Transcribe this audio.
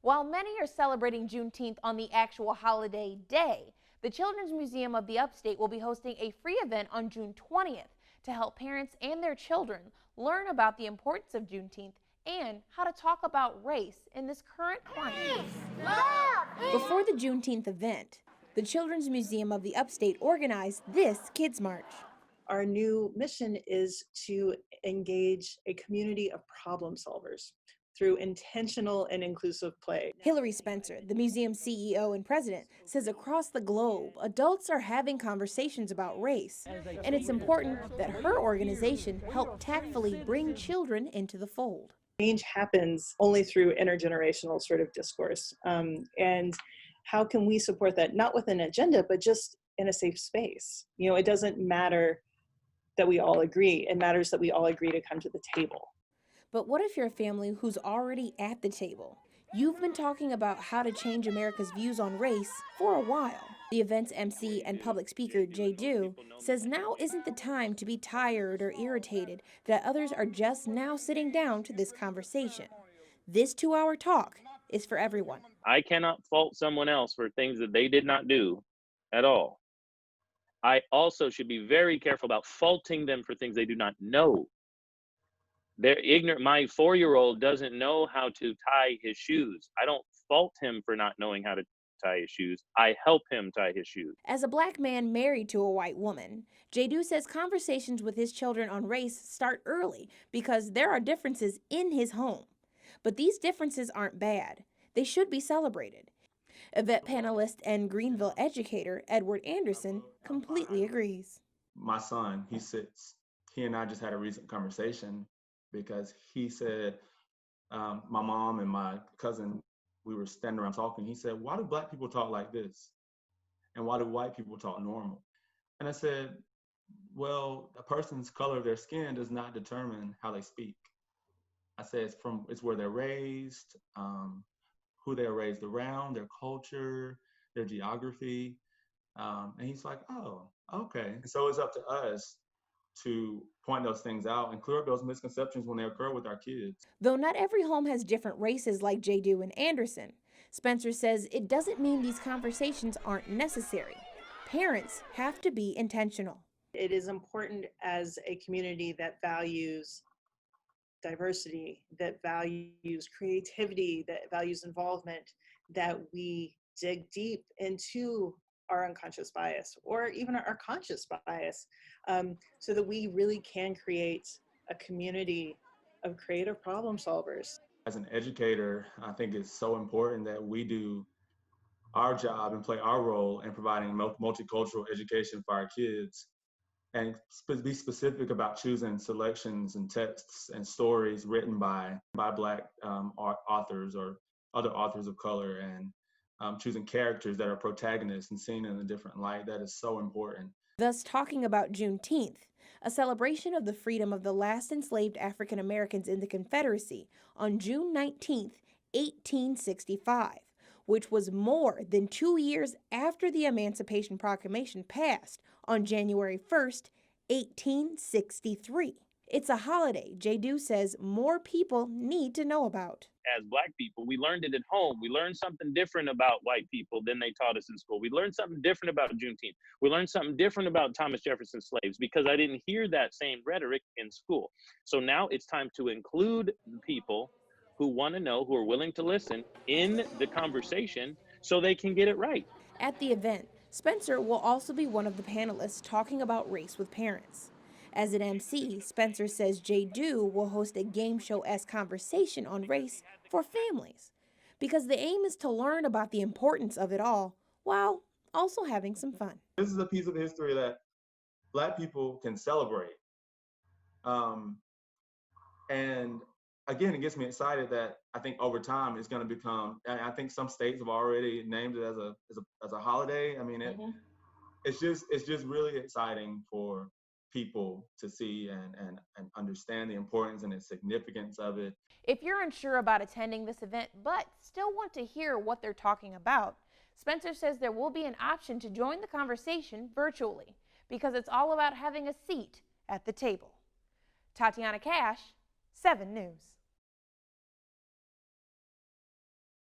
While many are celebrating Juneteenth on the actual holiday day, the Children's Museum of the Upstate will be hosting a free event on June 20th to help parents and their children learn about the importance of Juneteenth and how to talk about race in this current climate. Before the Juneteenth event, the Children's Museum of the Upstate organized this Kids March. Our new mission is to engage a community of problem solvers through intentional and inclusive play. Hillary Spencer, the museum's CEO and president, says across the globe, adults are having conversations about race, and it's important that her organization help tactfully bring children into the fold. Change happens only through intergenerational sort of discourse. And how can we support that? Not with an agenda, but just in a safe space. You know, it doesn't matter that we all agree. It matters that we all agree to come to the table. But what if you're a family who's already at the table? You've been talking about how to change America's views on race for a while. The event's MC and public speaker, Jay Dew, says now isn't the time to be tired or irritated that others are just now sitting down to this conversation. This 2-hour talk is for everyone. I cannot fault someone else for things that they did not do at all. I also should be very careful about faulting them for things they do not know. They're ignorant. My 4-year-old doesn't know how to tie his shoes. I don't fault him for not knowing how to tie his shoes. I help him tie his shoes. As a black man married to a white woman, Jadu says conversations with his children on race start early because there are differences in his home. But these differences aren't bad. They should be celebrated. Event panelist and Greenville educator Edward Anderson completely agrees. My son, he's 6. He and I just had a recent conversation because he said, my mom and my cousin, we were standing around talking. He said, why do black people talk like this? And why do white people talk normal? And I said, well, a person's color of their skin does not determine how they speak. I said, it's where they're raised, who they're raised around, their culture, their geography. And he's like, oh, okay. And so it's up to us to point those things out and clear up those misconceptions when they occur with our kids. Though not every home has different races like Jadu and Anderson, Spencer says it doesn't mean these conversations aren't necessary. Parents have to be intentional. It is important as a community that values diversity, that values creativity, that values involvement, that we dig deep into our unconscious bias or even our conscious bias, so that we really can create a community of creative problem solvers. As an educator, I think it's so important that we do our job and play our role in providing multicultural education for our kids, and be specific about choosing selections and texts and stories written by Black authors or other authors of color, and choosing characters that are protagonists and seen in a different light. That is so important. Thus talking about Juneteenth, a celebration of the freedom of the last enslaved African Americans in the Confederacy on June 19, 1865, which was more than 2 years after the Emancipation Proclamation passed on January 1st, 1863. It's a holiday Jadu says more people need to know about. As Black people, we learned it at home. We learned something different about white people than they taught us in school. We learned something different about Juneteenth. We learned something different about Thomas Jefferson's slaves because I didn't hear that same rhetoric in school. So now it's time to include people who want to know, who are willing to listen in the conversation so they can get it right. At the event, Spencer will also be one of the panelists talking about race with parents. As an MC, Spencer says Jadu will host a game show-esque conversation on race for families, because the aim is to learn about the importance of it all while also having some fun. This is a piece of history that Black people can celebrate. And again, it gets me excited that I think over time it's going to become, and I think some states have already named it as a holiday. I mean, it's just really exciting for people to see and understand the importance and the significance of it. If you're unsure about attending this event but still want to hear what they're talking about, Spencer says there will be an option to join the conversation virtually because it's all about having a seat at the table. Tatiana Cash, 7 News.